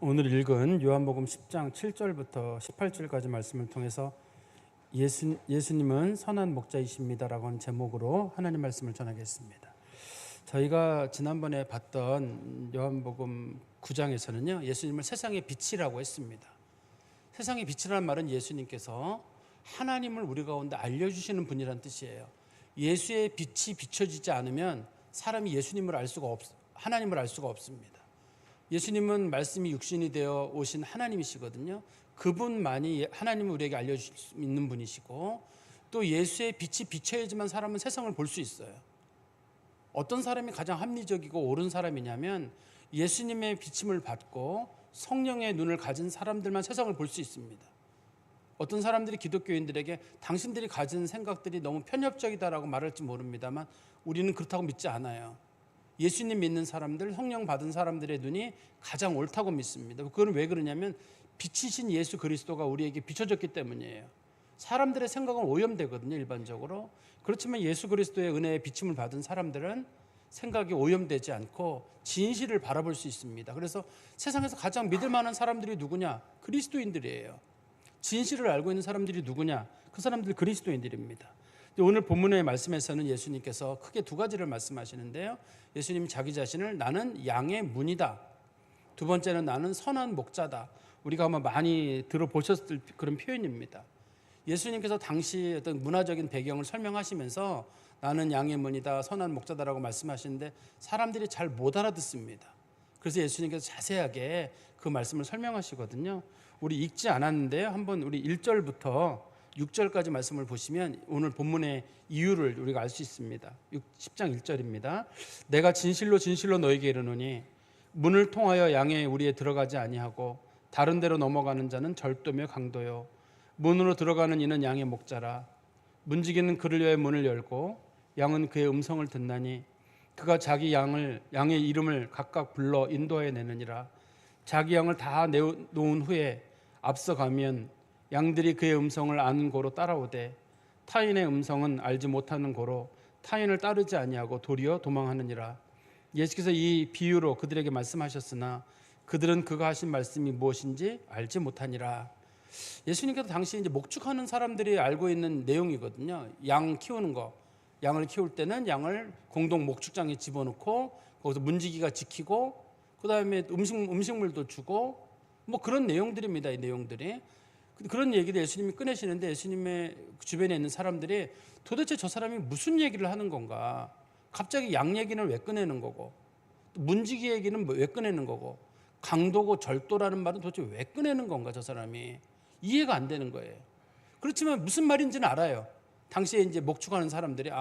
오늘 읽은 요한복음 10장 7절부터 18절까지 말씀을 통해서 예수님은 선한 목자이십니다라고 하는 제목으로 하나님 말씀을 전하겠습니다. 저희가 지난번에 봤던 요한복음 9장에서는요, 예수님을 세상의 빛이라고 했습니다. 세상의 빛이라는 말은 예수님께서 하나님을 우리 가운데 알려주시는 분이란 뜻이에요. 예수의 빛이 비춰지지 않으면 사람이 하나님을 알 수가 없습니다. 예수님은 말씀이 육신이 되어 오신 하나님이시거든요. 그분만이 하나님을 우리에게 알려줄 수 있는 분이시고, 또 예수의 빛이 비춰야지만 사람은 세상을 볼 수 있어요. 어떤 사람이 가장 합리적이고 옳은 사람이냐면 예수님의 비침을 받고 성령의 눈을 가진 사람들만 세상을 볼 수 있습니다. 어떤 사람들이 기독교인들에게 당신들이 가진 생각들이 너무 편협적이다라고 말할지 모릅니다만 우리는 그렇다고 믿지 않아요. 예수님 믿는 사람들, 성령 받은 사람들의 눈이 가장 옳다고 믿습니다. 그건 왜 그러냐면 빛이신 예수 그리스도가 우리에게 비춰졌기 때문이에요. 사람들의 생각은 오염되거든요, 일반적으로. 그렇지만 예수 그리스도의 은혜의 비침을 받은 사람들은 생각이 오염되지 않고 진실을 바라볼 수 있습니다. 그래서 세상에서 가장 믿을 만한 사람들이 누구냐? 그리스도인들이에요. 진실을 알고 있는 사람들이 누구냐? 그 사람들이 그리스도인들입니다. 오늘 본문의 말씀에서는 예수님께서 크게 두 가지를 말씀하시는데요. 예수님이 자기 자신을 나는 양의 문이다. 두 번째는 나는 선한 목자다. 우리가 아마 많이 들어보셨을 그런 표현입니다. 예수님께서 당시 어떤 문화적인 배경을 설명하시면서 나는 양의 문이다, 선한 목자다라고 말씀하시는데 사람들이 잘 못 알아듣습니다. 그래서 예수님께서 자세하게 그 말씀을 설명하시거든요. 우리 읽지 않았는데요. 한번 우리 1절부터 6절까지 말씀을 보시면 오늘 본문의 이유를 우리가 알 수 있습니다. 10장 1절입니다. 내가 진실로 진실로 너에게 이르노니 문을 통하여 양의 우리에 들어가지 아니하고 다른 데로 넘어가는 자는 절도며 강도요 문으로 들어가는 이는 양의 목자라. 문지기는 그를 위하여 문을 열고 양은 그의 음성을 듣나니 그가 자기 양의 이름을 각각 불러 인도하여 내느니라. 자기 양을 다 놓은 후에 앞서가면 양들이 그의 음성을 아는 고로 따라오되 타인의 음성은 알지 못하는 고로 타인을 따르지 아니하고 도리어 도망하느니라. 예수께서 이 비유로 그들에게 말씀하셨으나 그들은 그가 하신 말씀이 무엇인지 알지 못하니라. 예수님께서 당시 이제 목축하는 사람들이 알고 있는 내용이거든요. 양 키우는 거. 양을 키울 때는 양을 공동 목축장에 집어넣고 거기서 문지기가 지키고 그다음에 음식물도 주고 뭐 그런 내용들입니다. 이 내용들이. 그런 얘기를 예수님이 꺼내시는데 예수님의 주변에 있는 사람들이 도대체 저 사람이 무슨 얘기를 하는 건가? 갑자기 양 얘기는 왜 꺼내는 거고 문지기 얘기는 왜 꺼내는 거고 강도고 절도라는 말은 도대체 왜 꺼내는 건가? 저 사람이 이해가 안 되는 거예요. 그렇지만 무슨 말인지는 알아요. 당시에 이제 목축하는 사람들이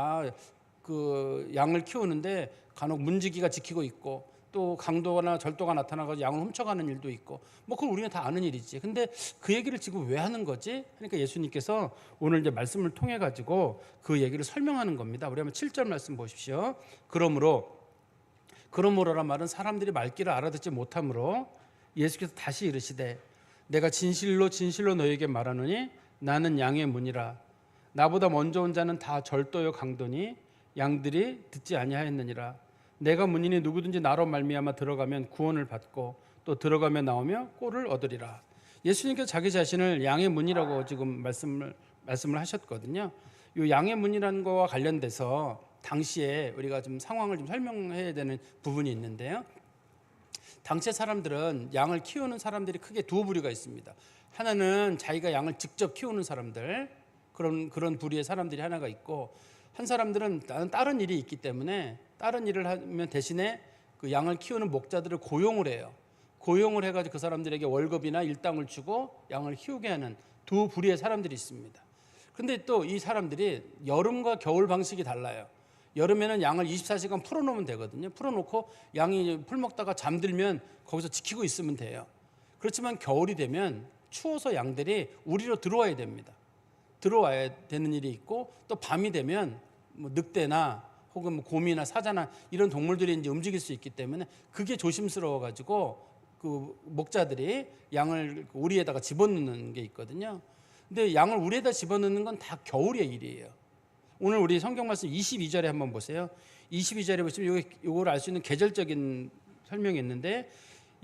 그 양을 키우는데 간혹 문지기가 지키고 있고 또 강도나 절도가 나타나서 양을 훔쳐가는 일도 있고 뭐 그건 우리는 다 아는 일이지. 근데 그 얘기를 지금 왜 하는 거지? 그러니까 예수님께서 오늘 이제 말씀을 통해 가지고 그 얘기를 설명하는 겁니다. 우리 한번 7절 말씀 보십시오. 그러므로란 말은 사람들이 말귀를 알아듣지 못하므로 예수께서 다시 이르시되 내가 진실로 진실로 너에게 말하노니 나는 양의 문이라. 나보다 먼저 온 자는 다 절도요 강도니 양들이 듣지 아니하였느니라. 내가 문이니 누구든지 나로 말미암아 들어가면 구원을 받고 또 들어가며 나오며 꼴을 얻으리라. 예수님께서 자기 자신을 양의 문이라고 지금 말씀을 하셨거든요. 이 양의 문이라는 거와 관련돼서 당시에 우리가 좀 상황을 좀 설명해야 되는 부분이 있는데요. 당시 사람들은 양을 키우는 사람들이 크게 두 부류가 있습니다. 하나는 자기가 양을 직접 키우는 사람들, 그런 부류의 사람들이 하나가 있고, 한 사람들은 다른 일이 있기 때문에 다른 일을 하면 대신에 그 양을 키우는 목자들을 고용을 해요. 고용을 해가지고 그 사람들에게 월급이나 일당을 주고 양을 키우게 하는 두 부류의 사람들이 있습니다. 그런데 또 이 사람들이 여름과 겨울 방식이 달라요. 여름에는 양을 24시간 풀어놓으면 되거든요. 풀어놓고 양이 풀 먹다가 잠들면 거기서 지키고 있으면 돼요. 그렇지만 겨울이 되면 추워서 양들이 우리로 들어와야 됩니다. 들어와야 되는 일이 있고 또 밤이 되면 뭐 늑대나 혹은 뭐 곰이나 사자나 이런 동물들이 이제 움직일 수 있기 때문에 그게 조심스러워 가지고 그 목자들이 양을 우리에다가 집어넣는 게 있거든요. 근데 양을 우리에다 집어넣는 건 다 겨울의 일이에요. 오늘 우리 성경 말씀 22절에 한번 보세요. 22절에 보시면 이걸 알 수 있는 계절적인 설명이 있는데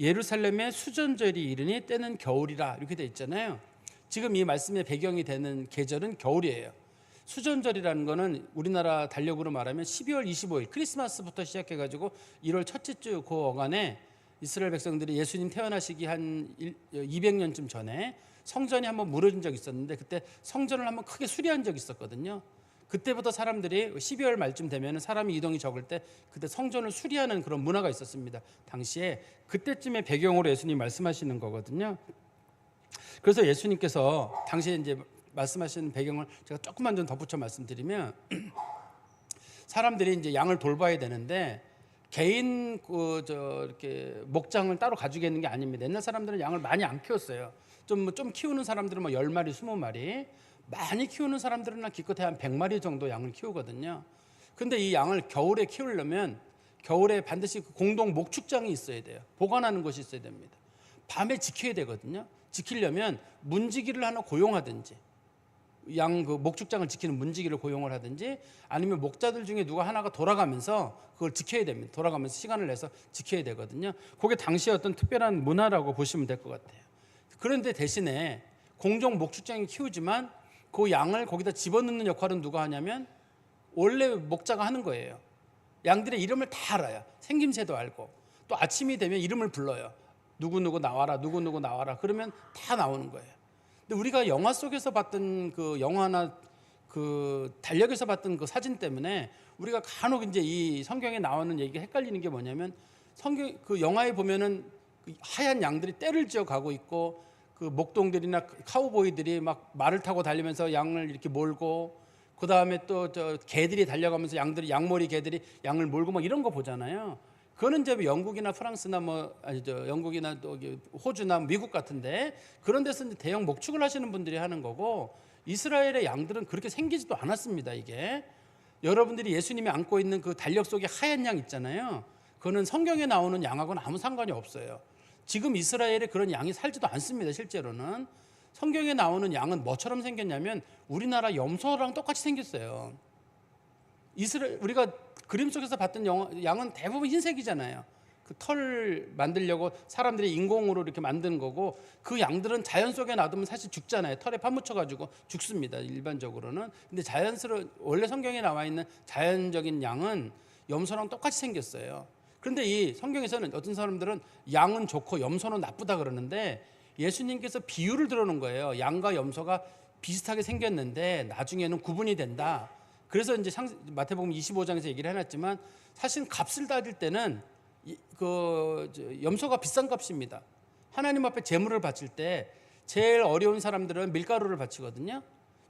예루살렘에 수전절이 이르니 때는 겨울이라 이렇게 돼 있잖아요. 지금 이 말씀의 배경이 되는 계절은 겨울이에요. 수전절이라는 거는 우리나라 달력으로 말하면 12월 25일 크리스마스부터 시작해가지고 1월 첫째 주 그 어간에 이스라엘 백성들이 예수님 태어나시기 한 200년쯤 전에 성전이 한번 무너진 적이 있었는데 그때 성전을 한번 크게 수리한 적이 있었거든요. 그때부터 사람들이 12월 말쯤 되면 사람이 이동이 적을 때 그때 성전을 수리하는 그런 문화가 있었습니다. 당시에 그때쯤의 배경으로 예수님 말씀하시는 거거든요. 그래서 예수님께서 당시에 이제 말씀하시는 배경을 제가 조금만 좀 덧붙여 말씀드리면 사람들이 이제 양을 돌봐야 되는데 개인 이렇게 목장을 따로 가지고 있는 게 아닙니다. 옛날 사람들은 양을 많이 안 키웠어요. 좀 키우는 사람들은 뭐 10마리, 20마리, 많이 키우는 사람들은 기껏해 한 100마리 정도 양을 키우거든요. 근데 이 양을 겨울에 키우려면 겨울에 반드시 공동 목축장이 있어야 돼요. 보관하는 곳이 있어야 됩니다. 밤에 지켜야 되거든요. 지키려면 문지기를 하나 고용하든지 양 그 목축장을 지키는 문지기를 고용을 하든지 아니면 목자들 중에 누가 하나가 돌아가면서 그걸 지켜야 됩니다. 돌아가면서 시간을 내서 지켜야 되거든요. 그게 당시의 어떤 특별한 문화라고 보시면 될 것 같아요. 그런데 대신에 공동 목축장이 키우지만 그 양을 거기다 집어넣는 역할은 누가 하냐면 원래 목자가 하는 거예요. 양들의 이름을 다 알아요. 생김새도 알고 또 아침이 되면 이름을 불러요. 누구누구 나와라, 누구누구 나와라. 그러면 다 나오는 거예요. 근데 우리가 영화 속에서 봤던 그 영화나 그 달력에서 봤던 그 사진 때문에 우리가 간혹 이제 이 성경에 나오는 얘기가 헷갈리는 게 뭐냐면 성경 그 영화에 보면은 그 하얀 양들이 떼를 지어 가고 있고 그 목동들이나 카우보이들이 막 말을 타고 달리면서 양을 이렇게 몰고 그 다음에 또 저 개들이 달려가면서 양들이 양머리 개들이 양을 몰고 막 이런 거 보잖아요. 그거는 이제 영국이나 프랑스나 영국이나 또 호주나 미국 같은데 그런 데서 이제 대형 목축을 하시는 분들이 하는 거고 이스라엘의 양들은 그렇게 생기지도 않았습니다. 이게 여러분들이 예수님이 안고 있는 그 달력 속에 하얀 양 있잖아요. 그거는 성경에 나오는 양하고는 아무 상관이 없어요. 지금 이스라엘에 그런 양이 살지도 않습니다. 실제로는 성경에 나오는 양은 뭐처럼 생겼냐면 우리나라 염소랑 똑같이 생겼어요. 우리가 그림 속에서 봤던 양은 대부분 흰색이잖아요. 그 털 만들려고 사람들이 인공으로 이렇게 만든 거고 그 양들은 자연 속에 놔두면 사실 죽잖아요. 털에 파묻혀가지고 죽습니다. 일반적으로는. 근데 원래 성경에 나와 있는 자연적인 양은 염소랑 똑같이 생겼어요. 그런데 이 성경에서는 어떤 사람들은 양은 좋고 염소는 나쁘다 그러는데 예수님께서 비유를 들어놓은 거예요. 양과 염소가 비슷하게 생겼는데 나중에는 구분이 된다. 그래서 이제 마태복음 25장에서 얘기를 해놨지만 사실 값을 따질 때는 염소가 비싼 값입니다. 하나님 앞에 제물을 바칠 때 제일 어려운 사람들은 밀가루를 바치거든요.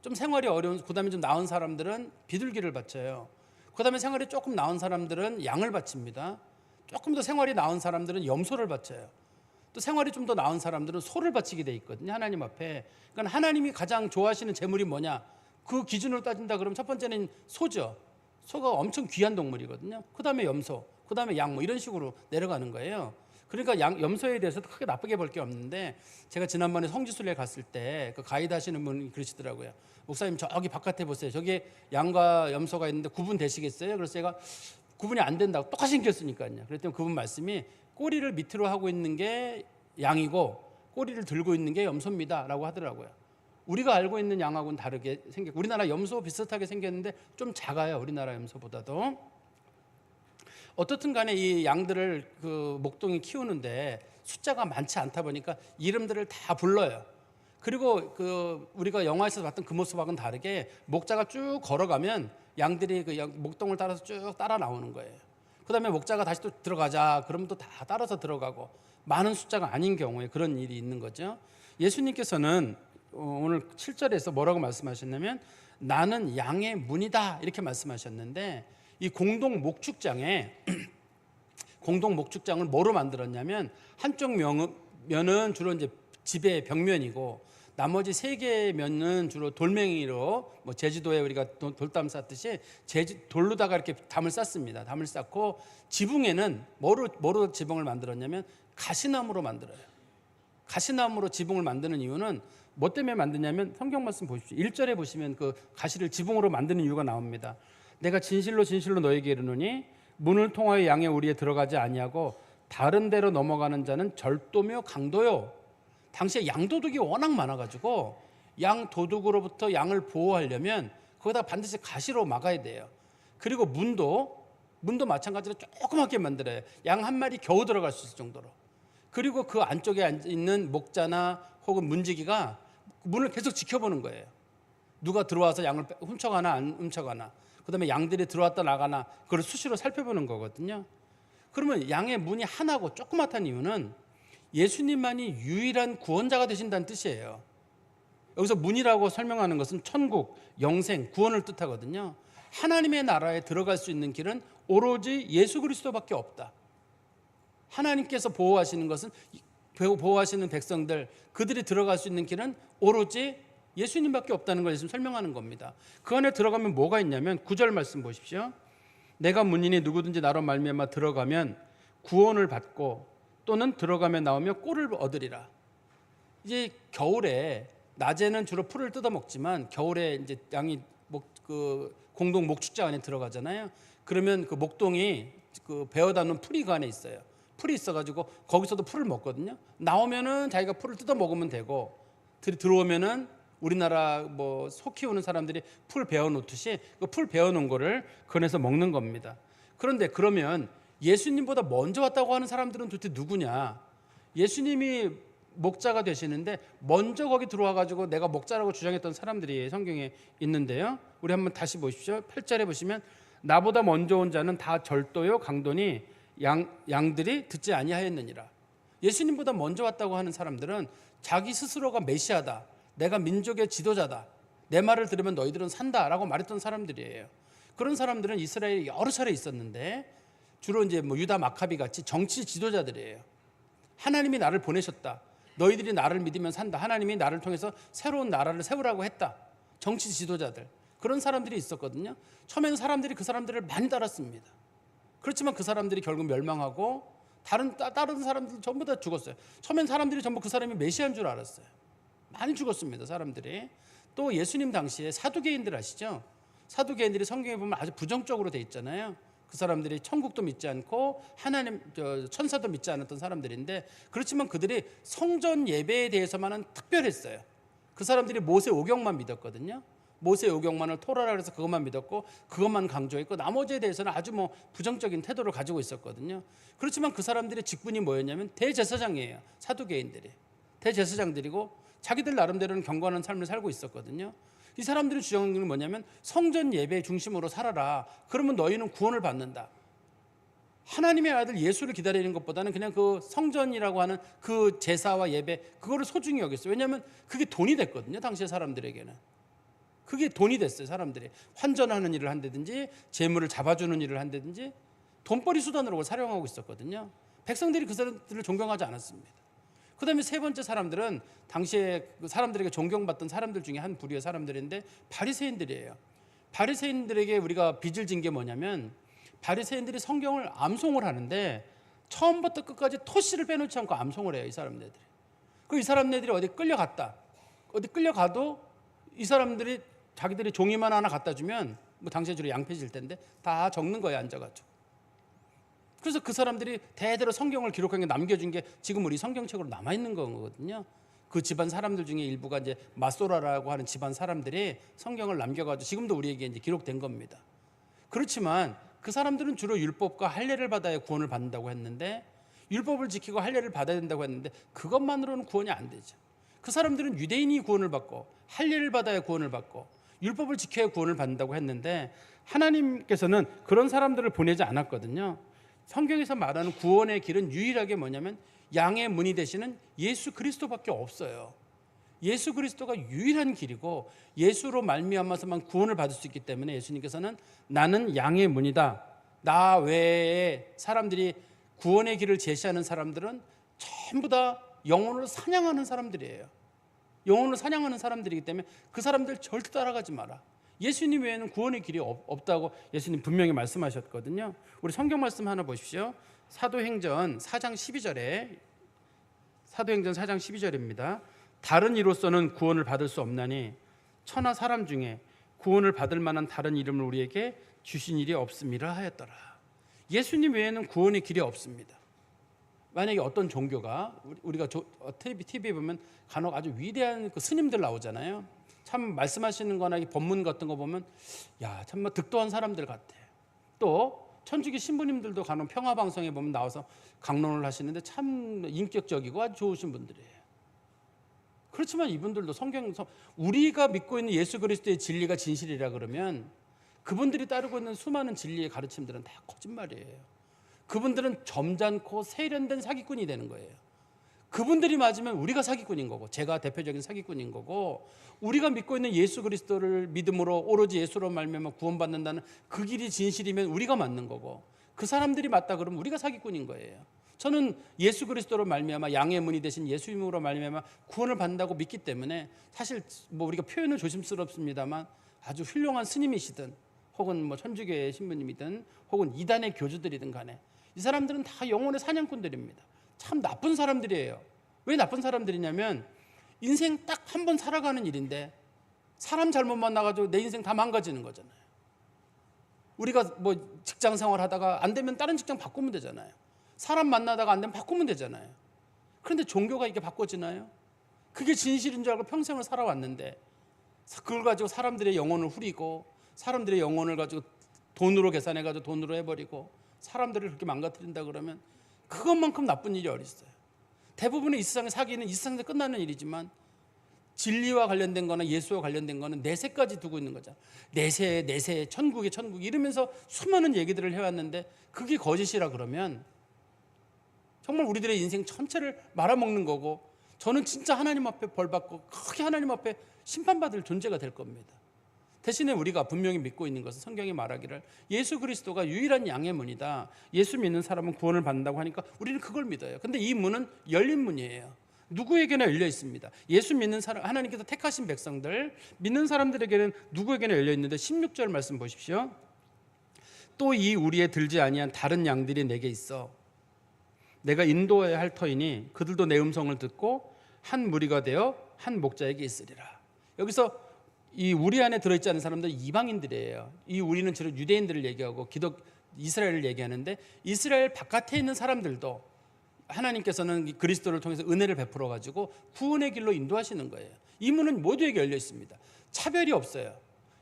좀 생활이 어려운, 그다음에 좀 나은 사람들은 비둘기를 바쳐요. 그다음에 생활이 조금 나은 사람들은 양을 바칩니다. 조금 더 생활이 나은 사람들은 염소를 바쳐요. 또 생활이 좀 더 나은 사람들은 소를 바치게 돼 있거든요. 하나님 앞에. 그러니까 하나님이 가장 좋아하시는 제물이 뭐냐? 그 기준으로 따진다 그러면 첫 번째는 소죠. 소가 엄청 귀한 동물이거든요. 그 다음에 염소, 그 다음에 양 뭐 이런 식으로 내려가는 거예요. 그러니까 염소에 대해서도 크게 나쁘게 볼 게 없는데 제가 지난번에 성지순례 갔을 때 그 가이드 하시는 분이 그러시더라고요. 목사님 저기 바깥에 보세요. 저기 양과 염소가 있는데 구분되시겠어요? 그래서 제가 구분이 안 된다고 똑같이 생겼으니까요. 그랬더니 그분 말씀이 꼬리를 밑으로 하고 있는 게 양이고 꼬리를 들고 있는 게 염소입니다 라고 하더라고요. 우리가 알고 있는 양하고는 다르게 생겼고 우리나라 염소 비슷하게 생겼는데 좀 작아요. 우리나라 염소보다도. 어떻든 간에 이 양들을 그 목동이 키우는데 숫자가 많지 않다 보니까 이름들을 다 불러요. 그리고 우리가 영화에서 봤던 그 모습하고는 다르게 목자가 쭉 걸어가면 양들이 그 목동을 따라서 쭉 따라 나오는 거예요. 그다음에 목자가 다시 또 들어가자 그러면 또 다 따라서 들어가고 많은 숫자가 아닌 경우에 그런 일이 있는 거죠. 예수님께서는 오늘 7절에서 뭐라고 말씀하셨냐면 나는 양의 문이다 이렇게 말씀하셨는데 이 공동 목축장을 뭐로 만들었냐면 한쪽 면은 주로 이제 집의 벽면이고 나머지 3개의 면은 주로 돌멩이로 뭐 제주도에 우리가 돌담 쌓듯이 돌로다가 이렇게 담을 쌓습니다. 담을 쌓고 지붕에는 뭐로 지붕을 만들었냐면 가시나무로 만들어요. 가시나무로 지붕을 만드는 이유는 뭐 때문에 만드냐면 성경 말씀 보십시오. 1절에 보시면 그 가시를 지붕으로 만드는 이유가 나옵니다. 내가 진실로 진실로 너에게 이르노니 문을 통하여 양의 우리에 들어가지 아니하고 다른 데로 넘어가는 자는 절도며 강도요. 당시에 양도둑이 워낙 많아가지고 양도둑으로부터 양을 보호하려면 거기다 반드시 가시로 막아야 돼요. 그리고 문도 마찬가지로 조그맣게 만들어요. 양 한 마리 겨우 들어갈 수 있을 정도로. 그리고 그 안쪽에 있는 목자나 혹은 문지기가 문을 계속 지켜보는 거예요. 누가 들어와서 양을 훔쳐가나 안 훔쳐가나, 그 다음에 양들이 들어왔다 나가나 그걸 수시로 살펴보는 거거든요. 그러면 양의 문이 하나고 조그맣다는 이유는 예수님만이 유일한 구원자가 되신다는 뜻이에요. 여기서 문이라고 설명하는 것은 천국, 영생, 구원을 뜻하거든요. 하나님의 나라에 들어갈 수 있는 길은 오로지 예수 그리스도밖에 없다. 하나님께서 보호하시는 것은, 보호하시는 백성들, 그들이 들어갈 수 있는 길은 오로지 예수님밖에 없다는 걸 예수님 설명하는 겁니다. 그 안에 들어가면 뭐가 있냐면 9절 말씀 보십시오. 내가 문이니 누구든지 나로 말미암아 들어가면 구원을 받고 또는 들어가며 나오며 꼴을 얻으리라. 이제 겨울에 낮에는 주로 풀을 뜯어 먹지만 겨울에 이제 양이 공동 목축자 안에 들어가잖아요. 그러면 그 목동이 그 베어 담는 풀이 그 안에 있어요. 풀이 있어가지고 거기서도 풀을 먹거든요. 나오면은 자기가 풀을 뜯어 먹으면 되고, 들어오면은 우리나라 소 키우는 사람들이 풀 베어 놓듯이 그 풀 베어 놓은 거를 꺼내서 먹는 겁니다. 그런데 그러면 예수님보다 먼저 왔다고 하는 사람들은 도대체 누구냐? 예수님이 목자가 되시는데 먼저 거기 들어와 가지고 내가 목자라고 주장했던 사람들이 성경에 있는데요. 우리 한번 다시 보십시오. 8절에 보시면 나보다 먼저 온 자는 다 절도요 강도니 양들이 듣지 아니하였느니라. 예수님보다 먼저 왔다고 하는 사람들은 자기 스스로가 메시아다, 내가 민족의 지도자다, 내 말을 들으면 너희들은 산다라고 말했던 사람들이에요. 그런 사람들은 이스라엘에 여러 차례 있었는데 주로 이제 유다 마카비 같이 정치 지도자들이에요. 하나님이 나를 보내셨다, 너희들이 나를 믿으면 산다, 하나님이 나를 통해서 새로운 나라를 세우라고 했다, 정치 지도자들, 그런 사람들이 있었거든요. 처음에는 사람들이 그 사람들을 많이 따랐습니다. 그렇지만 그 사람들이 결국 멸망하고 다른 사람들 전부 다 죽었어요. 처음엔 사람들이 전부 그 사람이 메시아인 줄 알았어요. 많이 죽었습니다, 사람들이. 또 예수님 당시에 사두개인들 아시죠? 사두개인들이 성경에 보면 아주 부정적으로 돼 있잖아요. 그 사람들이 천국도 믿지 않고 하나님, 천사도 믿지 않았던 사람들인데, 그렇지만 그들이 성전 예배에 대해서만은 특별했어요. 그 사람들이 모세 오경만 믿었거든요. 모세 오경만을 토라라 해서 그것만 믿었고 그것만 강조했고 나머지에 대해서는 아주 부정적인 태도를 가지고 있었거든요. 그렇지만 그 사람들의 직분이 뭐였냐면 대제사장이에요. 사두개인들이 대제사장들이고 자기들 나름대로는 경건한 삶을 살고 있었거든요. 이 사람들의 주장은 뭐냐면 성전 예배 중심으로 살아라, 그러면 너희는 구원을 받는다. 하나님의 아들 예수를 기다리는 것보다는 그냥 그 성전이라고 하는 그 제사와 예배, 그거를 소중히 여겼어요. 왜냐하면 그게 돈이 됐거든요, 당시의 사람들에게는. 그게 돈이 됐어요. 사람들이 환전하는 일을 한다든지 재물을 잡아주는 일을 한다든지 돈벌이 수단으로 사용하고 있었거든요. 백성들이 그 사람들을 존경하지 않았습니다. 그 다음에 세 번째 사람들은 당시에 그 사람들에게 존경받던 사람들 중에 한 부류의 사람들인데 바리새인들이에요. 바리새인들에게 우리가 빚을 진 게 뭐냐면, 바리새인들이 성경을 암송을 하는데 처음부터 끝까지 토시를 빼놓지 않고 암송을 해요, 이 사람네들이. 그리고 이 사람네들이 어디 끌려가도 이 사람들이 자기들이 종이만 하나 갖다 주면 당시에 주로 양폐지일 텐데 다 적는 거예요, 앉아가지고. 그래서 그 사람들이 대대로 성경을 기록한 게 남겨준 게 지금 우리 성경책으로 남아있는 거거든요. 그 집안 사람들 중에 일부가 이제 마소라라고 하는 집안 사람들이 성경을 남겨가지고 지금도 우리에게 이제 기록된 겁니다. 그렇지만 그 사람들은 주로 율법과 할례를 받아야 구원을 받는다고 했는데, 율법을 지키고 할례를 받아야 된다고 했는데 그것만으로는 구원이 안 되죠. 그 사람들은 유대인이 구원을 받고 할례를 받아야 구원을 받고 율법을 지켜야 구원을 받는다고 했는데, 하나님께서는 그런 사람들을 보내지 않았거든요. 성경에서 말하는 구원의 길은 유일하게 뭐냐면 양의 문이 되시는 예수 그리스도밖에 없어요. 예수 그리스도가 유일한 길이고 예수로 말미암아서만 구원을 받을 수 있기 때문에 예수님께서는 나는 양의 문이다, 나 외에 사람들이 구원의 길을 제시하는 사람들은 전부 다 영혼을 사냥하는 사람들이에요. 영혼을 사냥하는 사람들이기 때문에 그 사람들 절대 따라가지 마라. 예수님 외에는 구원의 길이 없다고 예수님 분명히 말씀하셨거든요. 우리 성경 말씀 하나 보십시오. 사도행전 4장 12절에, 사도행전 4장 12절입니다. 다른 이로서는 구원을 받을 수 없나니 천하 사람 중에 구원을 받을 만한 다른 이름을 우리에게 주신 일이 없음이라 하였더라. 예수님 외에는 구원의 길이 없습니다. 만약에 어떤 종교가 우리가 TV에 보면 간혹 아주 위대한 그 스님들 나오잖아요. 참 말씀하시는 거나 법문 같은 거 보면 야, 정말 득도한 사람들 같아. 또 천주교 신부님들도 간혹 평화방송에 보면 나와서 강론을 하시는데 참 인격적이고 아주 좋으신 분들이에요. 그렇지만 이분들도 우리가 믿고 있는 예수 그리스도의 진리가 진실이라 그러면 그분들이 따르고 있는 수많은 진리의 가르침들은 다 거짓말이에요. 그분들은 점잖고 세련된 사기꾼이 되는 거예요. 그분들이 맞으면 우리가 사기꾼인 거고, 제가 대표적인 사기꾼인 거고, 우리가 믿고 있는 예수 그리스도를 믿음으로 오로지 예수로 말미암아 구원받는다는 그 길이 진실이면 우리가 맞는 거고, 그 사람들이 맞다 그러면 우리가 사기꾼인 거예요. 저는 예수 그리스도로 말미암아 양의 문이 되신 예수님으로 말미암아 구원을 받는다고 믿기 때문에 사실 우리가 표현은 조심스럽습니다만 아주 훌륭한 스님이시든 혹은 천주교의 신부님이든 혹은 이단의 교주들이든 간에 이 사람들은 다 영혼의 사냥꾼들입니다. 참 나쁜 사람들이에요. 왜 나쁜 사람들이냐면 인생 딱 한 번 살아가는 일인데 사람 잘못 만나가지고 내 인생 다 망가지는 거잖아요. 우리가 직장 생활 하다가 안 되면 다른 직장 바꾸면 되잖아요. 사람 만나다가 안 되면 바꾸면 되잖아요. 그런데 종교가 이게 바꿔지나요? 그게 진실인 줄 알고 평생을 살아왔는데 그걸 가지고 사람들의 영혼을 후리고 사람들의 영혼을 가지고 돈으로 계산해가지고 돈으로 해버리고 사람들을 그렇게 망가뜨린다 그러면 그것만큼 나쁜 일이 어디 있어요. 대부분의 이 세상의 사기는 이 세상에서 끝나는 일이지만 진리와 관련된 거나 예수와 관련된 거는 내세까지 두고 있는 거죠. 내세 천국에 천국 이러면서 수많은 얘기들을 해왔는데 그게 거짓이라 그러면 정말 우리들의 인생 전체를 말아먹는 거고 저는 진짜 하나님 앞에 벌받고 크게 하나님 앞에 심판받을 존재가 될 겁니다. 대신에 우리가 분명히 믿고 있는 것은 성경이 말하기를 예수 그리스도가 유일한 양의 문이다. 예수 믿는 사람은 구원을 받는다고 하니까 우리는 그걸 믿어요. 근데 이 문은 열린 문이에요. 누구에게나 열려 있습니다. 예수 믿는 사람, 하나님께서 택하신 백성들, 믿는 사람들에게는 누구에게나 열려 있는데 16절 말씀 보십시오. 또 이 우리에 들지 아니한 다른 양들이 내게 있어. 내가 인도해야 할 터이니 그들도 내 음성을 듣고 한 무리가 되어 한 목자에게 있으리라. 여기서 이 우리 안에 들어있지 않은 사람들은 이방인들이에요. 이 우리는 주로 유대인들을 얘기하고 이스라엘을 얘기하는데 이스라엘 바깥에 있는 사람들도 하나님께서는 그리스도를 통해서 은혜를 베풀어 가지고 구원의 길로 인도하시는 거예요. 이 문은 모두에게 열려 있습니다. 차별이 없어요.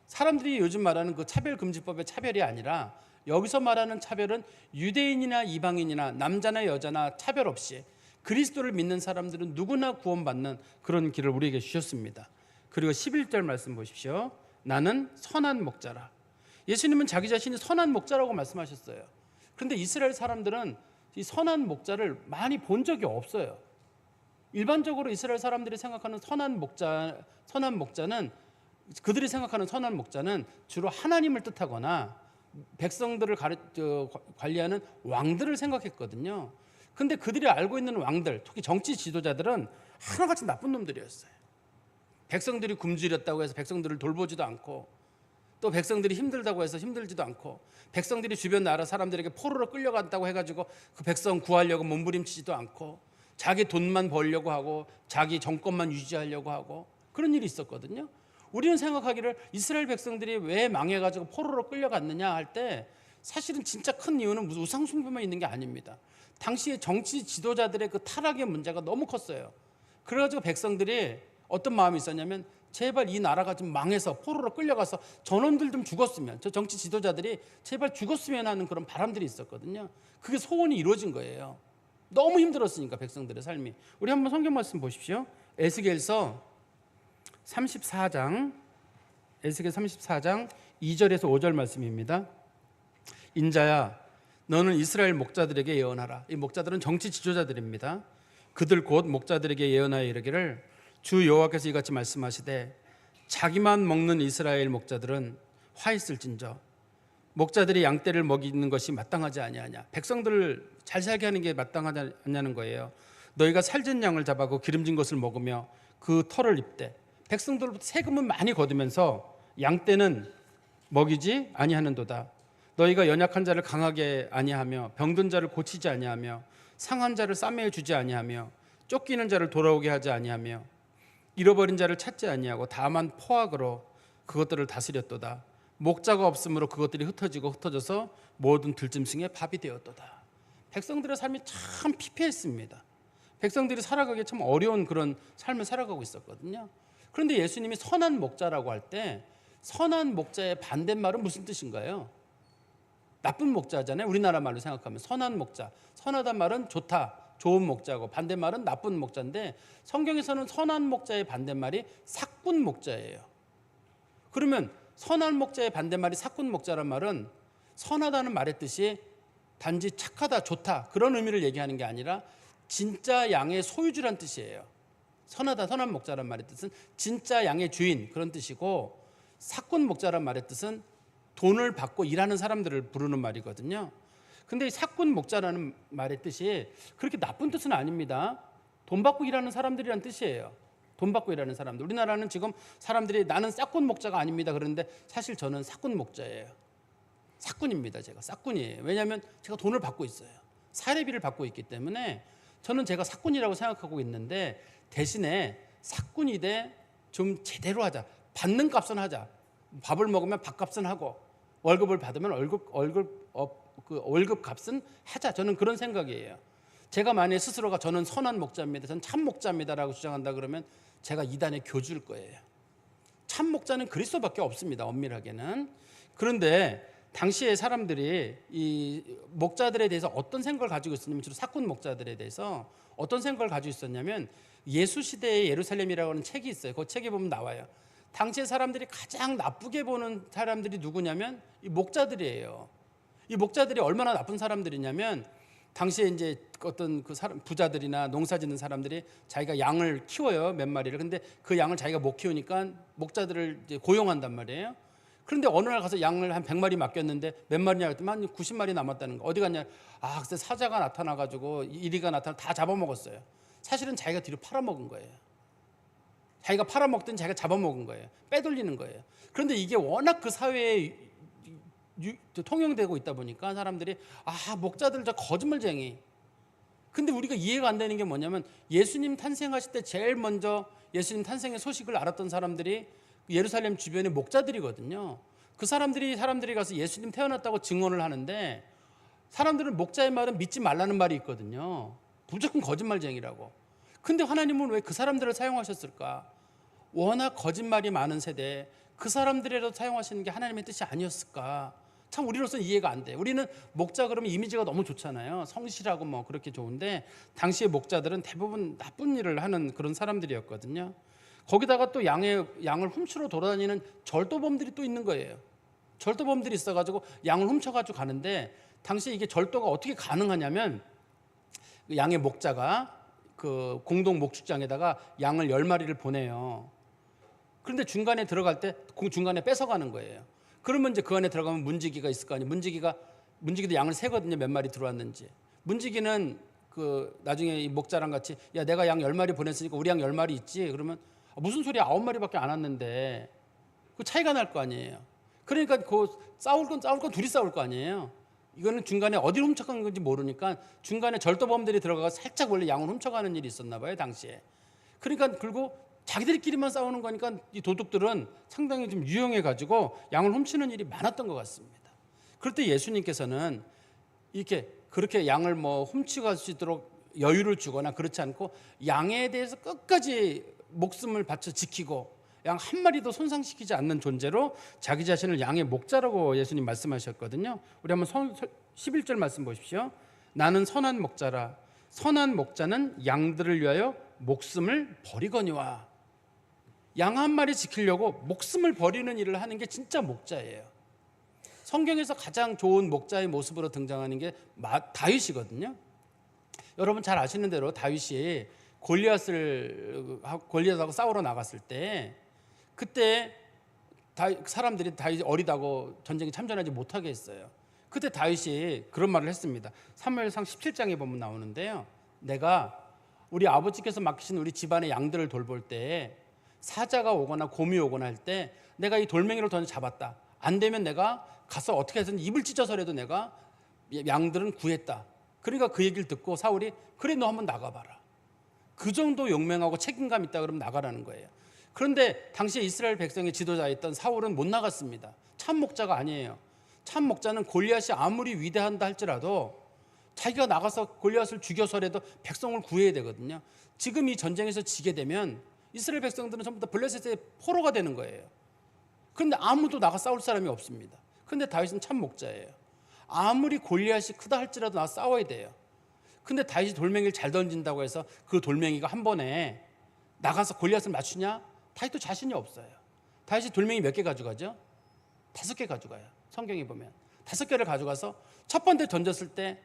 사람들이 요즘 말하는 그 차별금지법의 차별이 아니라 여기서 말하는 차별은 유대인이나 이방인이나 남자나 여자나 차별 없이 그리스도를 믿는 사람들은 누구나 구원받는 그런 길을 우리에게 주셨습니다. 그리고 11절 말씀 보십시오. 나는 선한 목자라. 예수님은 자기 자신이 선한 목자라고 말씀하셨어요. 그런데 이스라엘 사람들은 이 선한 목자를 많이 본 적이 없어요. 일반적으로 이스라엘 사람들이 생각하는 선한 목자는 그들이 생각하는 선한 목자는 주로 하나님을 뜻하거나 백성들을 관리하는 왕들을 생각했거든요. 그런데 그들이 알고 있는 왕들, 특히 정치 지도자들은 하나같이 나쁜 놈들이었어요. 백성들이 굶주렸다고 해서 백성들을 돌보지도 않고 또 백성들이 힘들다고 해서 힘들지도 않고 백성들이 주변 나라 사람들에게 포로로 끌려간다고 해가지고 그 백성 구하려고 몸부림치지도 않고 자기 돈만 벌려고 하고 자기 정권만 유지하려고 하고 그런 일이 있었거든요. 우리는 생각하기를 이스라엘 백성들이 왜 망해가지고 포로로 끌려갔느냐 할 때 사실은 진짜 큰 이유는 무슨 우상숭배만 있는 게 아닙니다. 당시에 정치 지도자들의 그 타락의 문제가 너무 컸어요. 그래가지고 백성들이 어떤 마음이 있었냐면 제발 이 나라가 좀 망해서 포로로 끌려가서 저놈들 좀 죽었으면, 저 정치 지도자들이 제발 죽었으면 하는 그런 바람들이 있었거든요. 그게 소원이 이루어진 거예요. 너무 힘들었으니까 백성들의 삶이. 우리 한번 성경 말씀 보십시오. 에스겔서 34장 2절에서 5절 말씀입니다. 인자야 너는 이스라엘 목자들에게 예언하라. 이 목자들은 정치 지도자들입니다. 그들 곧 목자들에게 예언하여 이르기를 주 여호와께서 이같이 말씀하시되 자기만 먹는 이스라엘 목자들은 화 있을진저 목자들이 양떼를 먹이는 것이 마땅하지 아니하냐. 백성들을 잘 살게 하는 게 마땅하지 않냐는 거예요. 너희가 살진 양을 잡아 그 기름진 것을 먹으며 그 털을 입되 백성들로부터 세금은 많이 거두면서 양떼는 먹이지 아니하는도다. 너희가 연약한 자를 강하게 아니하며 병든 자를 고치지 아니하며 상한 자를 싸매어 주지 아니하며 쫓기는 자를 돌아오게 하지 아니하며 잃어버린 자를 찾지 아니하고 다만 포악으로 그것들을 다스렸도다. 목자가 없으므로 그것들이 흩어져서 모든 들짐승의 밥이 되었도다. 백성들의 삶이 참 피폐했습니다. 백성들이 살아가기 참 어려운 그런 삶을 살아가고 있었거든요. 그런데 예수님이 선한 목자라고 할 때 선한 목자의 반대말은 무슨 뜻인가요? 나쁜 목자잖아요. 우리나라 말로 생각하면 선한 목자. 선하단 말은 좋다, 좋은 목자고, 반대말은 나쁜 목자인데 성경에서는 선한 목자의 반대말이 사꾼 목자예요. 그러면 선한 목자의 반대말이 사꾼 목자란 말은 선하다는 말의 뜻이 단지 착하다, 좋다 그런 의미를 얘기하는 게 아니라 진짜 양의 소유주란 뜻이에요. 선하다, 선한 목자란 말의 뜻은 진짜 양의 주인 그런 뜻이고, 사꾼 목자란 말의 뜻은 돈을 받고 일하는 사람들을 부르는 말이거든요. 근데 이 사꾼 목자라는 말의 뜻이 그렇게 나쁜 뜻은 아닙니다. 돈 받고 일하는 사람들이란 뜻이에요. 돈 받고 일하는 사람들. 우리나라는 지금 사람들이 나는 사꾼 목자가 아닙니다 그러는데 사실 저는 사꾼 목자예요. 사꾼입니다. 제가 사꾼이에요. 왜냐하면 제가 돈을 받고 있어요. 사례비를 받고 있기 때문에 저는 제가 사꾼이라고 생각하고 있는데, 대신에 사꾼이 돼 좀 제대로 하자. 받는 값은 하자. 밥을 먹으면 밥값은 하고 월급을 받으면 월급 값은 하자. 저는 그런 생각이에요. 제가 만약에 스스로가 저는 선한 목자입니다, 저는 참 목자입니다라고 주장한다 그러면 제가 이단의 교주일 거예요. 참 목자는 그리스도밖에 없습니다, 엄밀하게는. 그런데 당시에 사람들이 이 목자들에 대해서 어떤 생각을 가지고 있었냐면, 주로 사꾼 목자들에 대해서 어떤 생각을 가지고 있었냐면, 예수 시대의 예루살렘이라고 하는 책이 있어요. 그 책에 보면 나와요. 당시에 사람들이 가장 나쁘게 보는 사람들이 누구냐면 이 목자들이에요. 이 목자들이 얼마나 나쁜 사람들이냐면, 당시에 이제 어떤 그 사람, 부자들이나 농사짓는 사람들이 자기가 양을 키워요, 몇 마리를. 근데 그 양을 자기가 못 키우니까 목자들을 이제 고용한단 말이에요. 그런데 어느 날 가서 양을 한 100마리 맡겼는데 몇 마리냐 그랬더니 한 90마리 남았다는 거. 어디 갔냐? 글쎄 사자가 나타나가지고, 이리가 나타나 다 잡아먹었어요. 사실은 자기가 뒤로 팔아먹은 거예요. 자기가 팔아먹든 자기가 잡아먹은 거예요. 빼돌리는 거예요. 그런데 이게 워낙 그 사회에 통용되고 있다 보니까 사람들이 목자들 저 거짓말쟁이. 근데 우리가 이해가 안 되는 게 뭐냐면, 예수님 탄생하실 때 제일 먼저 예수님 탄생의 소식을 알았던 사람들이 예루살렘 주변의 목자들이거든요. 그 사람들이 가서 예수님 태어났다고 증언을 하는데, 사람들은 목자의 말은 믿지 말라는 말이 있거든요. 무조건 거짓말쟁이라고. 근데 하나님은 왜 그 사람들을 사용하셨을까? 워낙 거짓말이 많은 세대에 그 사람들이라도 사용하시는 게 하나님의 뜻이 아니었을까? 참 우리로서는 이해가 안 돼. 우리는 목자 그러면 이미지가 너무 좋잖아요. 성실하고 뭐 그렇게 좋은데, 당시의 목자들은 대부분 나쁜 일을 하는 그런 사람들이었거든요. 거기다가 또 양을 훔치러 돌아다니는 절도범들이 또 있는 거예요. 절도범들이 있어가지고 양을 훔쳐가지고 가는데, 당시에 이게 절도가 어떻게 가능하냐면, 양의 목자가 그 공동 목축장에다가 양을 10마리를 보내요. 그런데 중간에 들어갈 때 중간에 뺏어가는 거예요. 그러면 이제 그 안에 들어가면 문지기가 있을 거 아니에요. 문지기도 양을 세거든요, 몇 마리 들어왔는지. 문지기는 그 나중에 이 목자랑 같이, 야 내가 양 10마리 보냈으니까 우리 양 10마리 있지? 그러면 무슨 소리야, 9마리밖에 안 왔는데. 그 차이가 날 거 아니에요. 그러니까 그 싸울 건 둘이 싸울 거 아니에요. 이거는 중간에 어디를 훔쳐간 건지 모르니까 중간에 절도범들이 들어가서 살짝 원래 양을 훔쳐가는 일이 있었나 봐요, 당시에. 그러니까 그리고 자기들끼리만 싸우는 거니까 이 도둑들은 상당히 좀 유용해가지고 양을 훔치는 일이 많았던 것 같습니다. 그럴 때 예수님께서는 그렇게 양을 뭐 훔치갈 수 있도록 여유를 주거나 그렇지 않고, 양에 대해서 끝까지 목숨을 바쳐 지키고 양 한 마리도 손상시키지 않는 존재로 자기 자신을 양의 목자라고 예수님 말씀하셨거든요. 우리 한번 11절 말씀 보십시오. 나는 선한 목자라. 선한 목자는 양들을 위하여 목숨을 버리거니와. 양 한 마리 지키려고 목숨을 버리는 일을 하는 게 진짜 목자예요. 성경에서 가장 좋은 목자의 모습으로 등장하는 게 다윗이거든요. 여러분 잘 아시는 대로 다윗이 골리앗하고 싸우러 나갔을 때, 그때 사람들이 다윗이 어리다고 전쟁에 참전하지 못하게 했어요. 그때 다윗이 그런 말을 했습니다. 사무엘상 17장에 보면 나오는데요. 내가 우리 아버지께서 맡기신 우리 집안의 양들을 돌볼 때 사자가 오거나 곰이 오거나 할 때 내가 이 돌멩이를 던져 잡았다. 안 되면 내가 가서 어떻게 해서든 입을 찢어서라도 내가 양들은 구했다. 그러니까 그 얘기를 듣고 사울이, 그래 너 한번 나가봐라. 그 정도 용맹하고 책임감 있다 그러면 나가라는 거예요. 그런데 당시에 이스라엘 백성의 지도자였던 사울은 못 나갔습니다. 참 목자가 아니에요. 참 목자는 골리앗이 아무리 위대한다 할지라도 자기가 나가서 골리앗을 죽여서라도 백성을 구해야 되거든요. 지금 이 전쟁에서 지게 되면 이스라엘 백성들은 전부 다 블레셋의 포로가 되는 거예요. 그런데 아무도 나가 싸울 사람이 없습니다. 그런데 다윗은 참 목자예요. 아무리 골리앗이 크다 할지라도 나가 싸워야 돼요. 근데 다윗이 돌멩이를 잘 던진다고 해서 그 돌멩이가 한 번에 나가서 골리앗을 맞추냐? 다윗도 자신이 없어요. 다윗이 돌멩이 몇 개 가져가죠? 5개 가져가요. 성경에 보면 5개를 가져가서 첫 번째 던졌을 때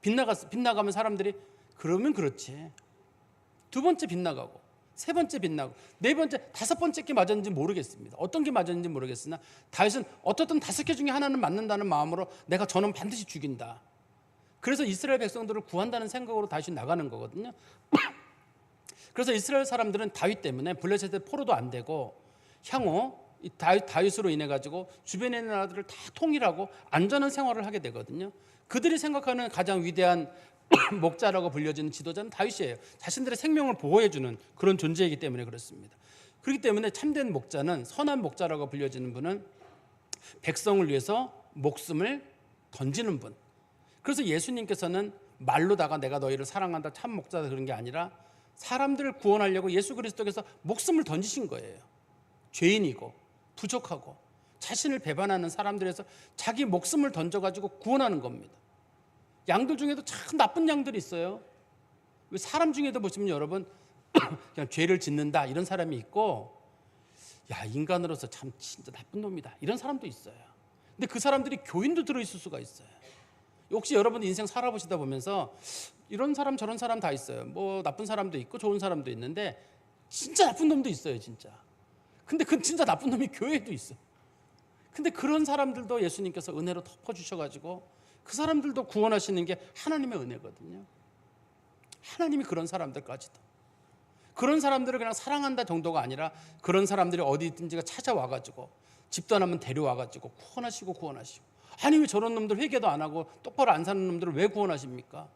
빗나가면 사람들이 그러면 그렇지. 두 번째 빗나가고, 세 번째 빗나가고, 네 번째, 5번째 게 맞았는지 모르겠습니다. 어떤 게 맞았는지 모르겠으나 다윗은 어떻든 5개 중에 하나는 맞는다는 마음으로 내가 저는 반드시 죽인다. 그래서 이스라엘 백성들을 구한다는 생각으로 다윗이 나가는 거거든요. 그래서 이스라엘 사람들은 다윗 때문에 블레셋의 포로도 안 되고 향후 다윗으로 인해 가지고 주변의 나라들을 다 통일하고 안전한 생활을 하게 되거든요. 그들이 생각하는 가장 위대한 목자라고 불려지는 지도자는 다윗이에요. 자신들의 생명을 보호해주는 그런 존재이기 때문에 그렇습니다. 그렇기 때문에 참된 목자는, 선한 목자라고 불려지는 분은 백성을 위해서 목숨을 던지는 분. 그래서 예수님께서는 말로다가 내가 너희를 사랑한다, 참 목자다 그런 게 아니라 사람들을 구원하려고 예수 그리스도께서 목숨을 던지신 거예요. 죄인이고 부족하고 자신을 배반하는 사람들에서 자기 목숨을 던져가지고 구원하는 겁니다. 양들 중에도 참 나쁜 양들이 있어요. 사람 중에도 보시면 여러분 그냥 죄를 짓는다 이런 사람이 있고, 야 인간으로서 참 진짜 나쁜 놈이다 이런 사람도 있어요. 근데 그 사람들이 교인도 들어있을 수가 있어요. 혹시 여러분 인생 살아보시다 보면서 이런 사람 저런 사람 다 있어요. 뭐 나쁜 사람도 있고 좋은 사람도 있는데 진짜 나쁜 놈도 있어요, 진짜. 근데 그 진짜 나쁜 놈이 교회에도 있어. 근데 그런 사람들도 예수님께서 은혜로 덮어주셔가지고 그 사람들도 구원하시는 게 하나님의 은혜거든요. 하나님이 그런 사람들까지도, 그런 사람들을 그냥 사랑한다 정도가 아니라 그런 사람들이 어디 있든지가 찾아와가지고 집도 안 하면 데려와가지고 구원하시고 아니 왜 저런 놈들 회개도 안 하고 똑바로 안 사는 놈들을 왜 구원하십니까?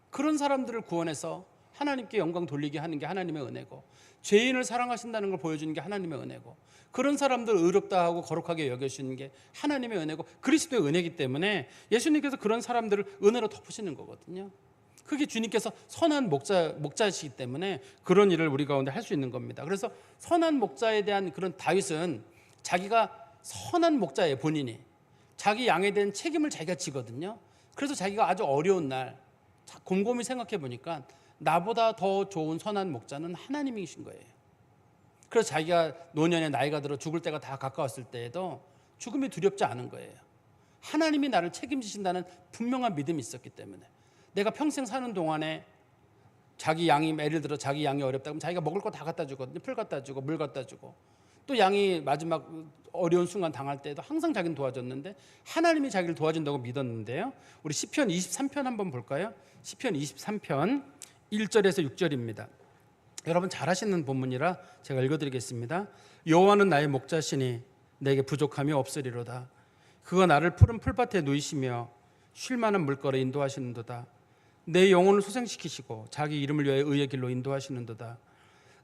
그런 사람들을 구원해서 하나님께 영광 돌리게 하는 게 하나님의 은혜고, 죄인을 사랑하신다는 걸 보여주는 게 하나님의 은혜고, 그런 사람들을 의롭다 하고 거룩하게 여겨주시는 게 하나님의 은혜고 그리스도의 은혜이기 때문에 예수님께서 그런 사람들을 은혜로 덮으시는 거거든요. 그게 주님께서 선한 목자이시기 때문에 그런 일을 우리 가운데 할 수 있는 겁니다. 그래서 선한 목자에 대한 그런 다윗은 자기가 선한 목자예요. 본인이 자기 양에 대한 책임을 자기가 지거든요. 그래서 자기가 아주 어려운 날 곰곰이 생각해 보니까 나보다 더 좋은 선한 목자는 하나님이신 거예요. 그래서 자기가 노년의 나이가 들어 죽을 때가 다 가까웠을 때에도 죽음이 두렵지 않은 거예요. 하나님이 나를 책임지신다는 분명한 믿음이 있었기 때문에 내가 평생 사는 동안에 자기 양이, 예를 들어 자기 양이 어렵다 그러면 자기가 먹을 거 다 갖다 주거든요. 풀 갖다 주고 물 갖다 주고, 또 양이 마지막 어려운 순간 당할 때에도 항상 자기는 도와줬는데 하나님이 자기를 도와준다고 믿었는데요. 우리 시편 23편 한번 볼까요? 시편 23편 1절에서 6절입니다. 여러분 잘 아시는 본문이라 제가 읽어드리겠습니다. 여호와는 나의 목자시니 내게 부족함이 없으리로다. 그가 나를 푸른 풀밭에 누이시며 쉴 만한 물가로 인도하시는도다. 내 영혼을 소생시키시고 자기 이름을 위하여 의의 길로 인도하시는도다.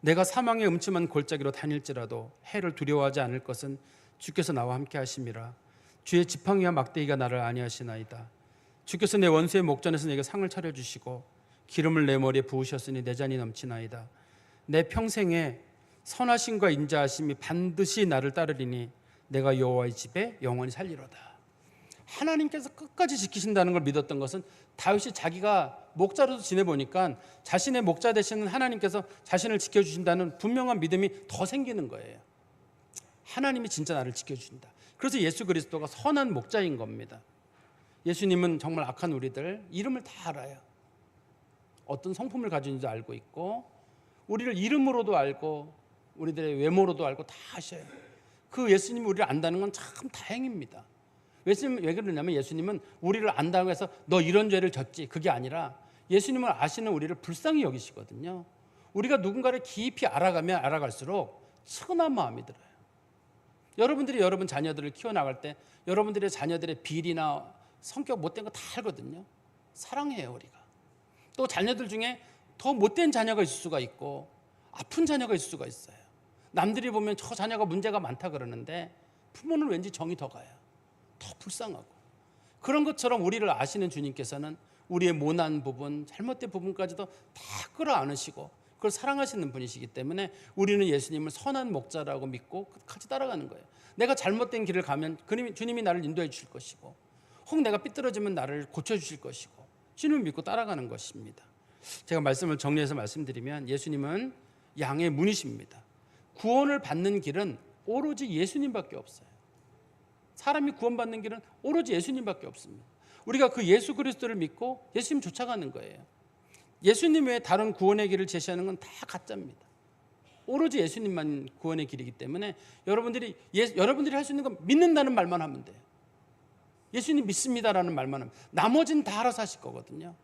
내가 사망의 음침한 골짜기로 다닐지라도 해를 두려워하지 않을 것은 주께서 나와 함께 하심이라. 주의 지팡이와 막대기가 나를 안위하시나이다. 주께서 내 원수의 목전에서 내게 상을 차려주시고 기름을 내 머리에 부으셨으니 내 잔이 넘치나이다. 내 평생에 선하심과 인자하심이 반드시 나를 따르리니 내가 여호와의 집에 영원히 살리로다. 하나님께서 끝까지 지키신다는 걸 믿었던 것은 다윗이 자기가 목자로서 지내보니까 자신의 목자 되시는 하나님께서 자신을 지켜주신다는 분명한 믿음이 더 생기는 거예요. 하나님이 진짜 나를 지켜주신다. 그래서 예수 그리스도가 선한 목자인 겁니다. 예수님은 정말 악한 우리들 이름을 다 알아요. 어떤 성품을 가지는지도 알고 있고 우리를 이름으로도 알고 우리들의 외모로도 알고 다 아셔요. 그 예수님이 우리를 안다는 건 참 다행입니다. 왜 그러냐면 예수님은 우리를 안다고 해서 너 이런 죄를 졌지 그게 아니라 예수님을 아시는 우리를 불쌍히 여기시거든요. 우리가 누군가를 깊이 알아가면 알아갈수록 측은한 마음이 들어요. 여러분들이 여러분 자녀들을 키워나갈 때 여러분들의 자녀들의 비리나 성격 못된 거 다 알거든요. 사랑해요 우리가. 또 자녀들 중에 더 못된 자녀가 있을 수가 있고 아픈 자녀가 있을 수가 있어요. 남들이 보면 저 자녀가 문제가 많다 그러는데 부모는 왠지 정이 더 가요. 더 불쌍하고. 그런 것처럼 우리를 아시는 주님께서는 우리의 모난 부분, 잘못된 부분까지도 다 끌어안으시고 그걸 사랑하시는 분이시기 때문에 우리는 예수님을 선한 목자라고 믿고 같이 따라가는 거예요. 내가 잘못된 길을 가면 주님이 나를 인도해 주실 것이고, 혹 내가 삐뚤어지면 나를 고쳐주실 것이고, 주님을 믿고 따라가는 것입니다. 제가 말씀을 정리해서 말씀드리면 예수님은 양의 문이십니다. 구원을 받는 길은 오로지 예수님밖에 없어요. 사람이 구원받는 길은 오로지 예수님밖에 없습니다. 우리가 그 예수 그리스도를 믿고 예수님 쫓아가는 거예요. 예수님 외에 다른 구원의 길을 제시하는 건 다 가짜입니다. 오로지 예수님만 구원의 길이기 때문에 여러분들이 할 수 있는 건 믿는다는 말만 하면 돼요. 예수님 믿습니다라는 말만 하면 나머지는 다 알아서 하실 거거든요.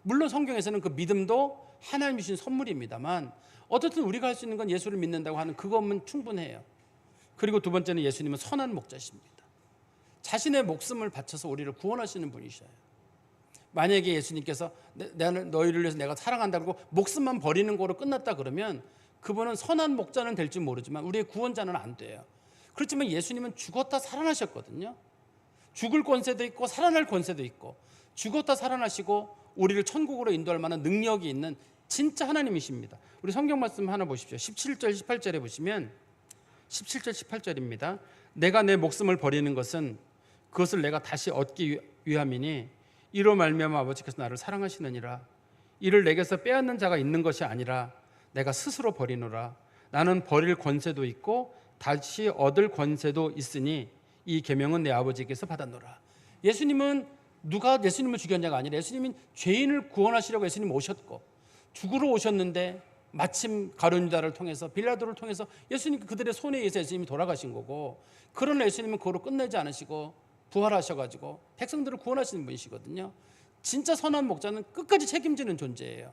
물론 성경에서는 그 믿음도 하나님이 주신 선물입니다만 어쨌든 우리가 할 수 있는 건 예수를 믿는다고 하는 그것만 충분해요. 그리고 두 번째는 예수님은 선한 목자십니다. 자신의 목숨을 바쳐서 우리를 구원하시는 분이셔요. 만약에 예수님께서 너희를 위해서 내가 사랑한다고 목숨만 버리는 거로 끝났다 그러면 그분은 선한 목자는 될지 모르지만 우리의 구원자는 안 돼요. 그렇지만 예수님은 죽었다 살아나셨거든요. 죽을 권세도 있고 살아날 권세도 있고, 죽었다 살아나시고 우리를 천국으로 인도할 만한 능력이 있는 진짜 하나님이십니다. 우리 성경 말씀 하나 보십시오. 17절 18절에 보시면 17절 18절입니다. 내가 내 목숨을 버리는 것은 그것을 내가 다시 얻기 위함이니 이로 말미암아 아버지께서 나를 사랑하시느니라. 이를 내게서 빼앗는 자가 있는 것이 아니라 내가 스스로 버리노라. 나는 버릴 권세도 있고 다시 얻을 권세도 있으니 이 계명은 내 아버지께서 받았노라. 예수님은 누가 예수님을 죽였냐가 아니라 예수님은 죄인을 구원하시려고 예수님 오셨고, 죽으러 오셨는데 마침 가룟 유다를 통해서 빌라도를 통해서 예수님 그들의 손에 의해서 예수님이 돌아가신 거고, 그러나 예수님은 그거로 끝내지 않으시고 부활하셔가지고 백성들을 구원하시는 분이시거든요. 진짜 선한 목자는 끝까지 책임지는 존재예요.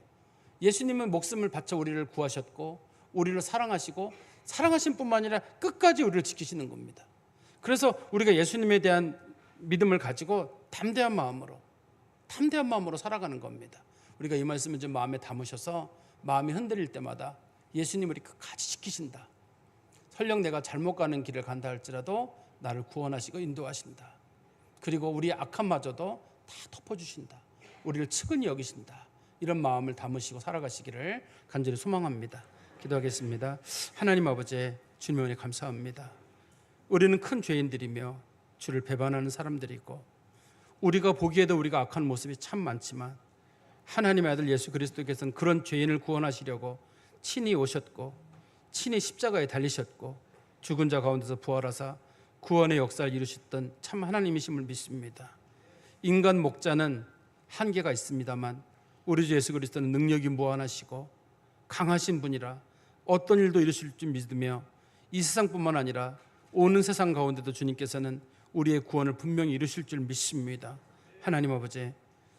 예수님은 목숨을 바쳐 우리를 구하셨고 우리를 사랑하시고 사랑하신 뿐만 아니라 끝까지 우리를 지키시는 겁니다. 그래서 우리가 예수님에 대한 믿음을 가지고 담대한 마음으로 살아가는 겁니다. 우리가 이 말씀을 좀 마음에 담으셔서 마음이 흔들릴 때마다 예수님 우리 끝까지 지키신다. 설령 내가 잘못 가는 길을 간다 할지라도 나를 구원하시고 인도하신다. 그리고 우리의 악함마저도 다 덮어주신다. 우리를 측은히 여기신다. 이런 마음을 담으시고 살아가시기를 간절히 소망합니다. 기도하겠습니다. 하나님 아버지, 주님 은혜 감사합니다. 우리는 큰 죄인들이며 주를 배반하는 사람들이고 우리가 보기에도 우리가 악한 모습이 참 많지만 하나님의 아들 예수 그리스도께서는 그런 죄인을 구원하시려고 친히 오셨고 친히 십자가에 달리셨고 죽은 자 가운데서 부활하사 구원의 역사를 이루셨던 참 하나님이심을 믿습니다. 인간 목자는 한계가 있습니다만 우리 주 예수 그리스도는 능력이 무한하시고 강하신 분이라 어떤 일도 이루실 줄 믿으며 이 세상뿐만 아니라 오는 세상 가운데도 주님께서는 우리의 구원을 분명히 이루실 줄 믿습니다. 하나님 아버지,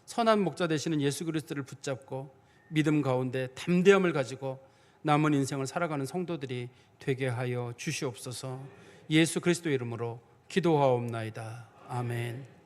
선한 목자 되시는 예수 그리스도를 붙잡고 믿음 가운데 담대함을 가지고 남은 인생을 살아가는 성도들이 되게 하여 주시옵소서. 예수 그리스도의 이름으로 기도하옵나이다. 아멘.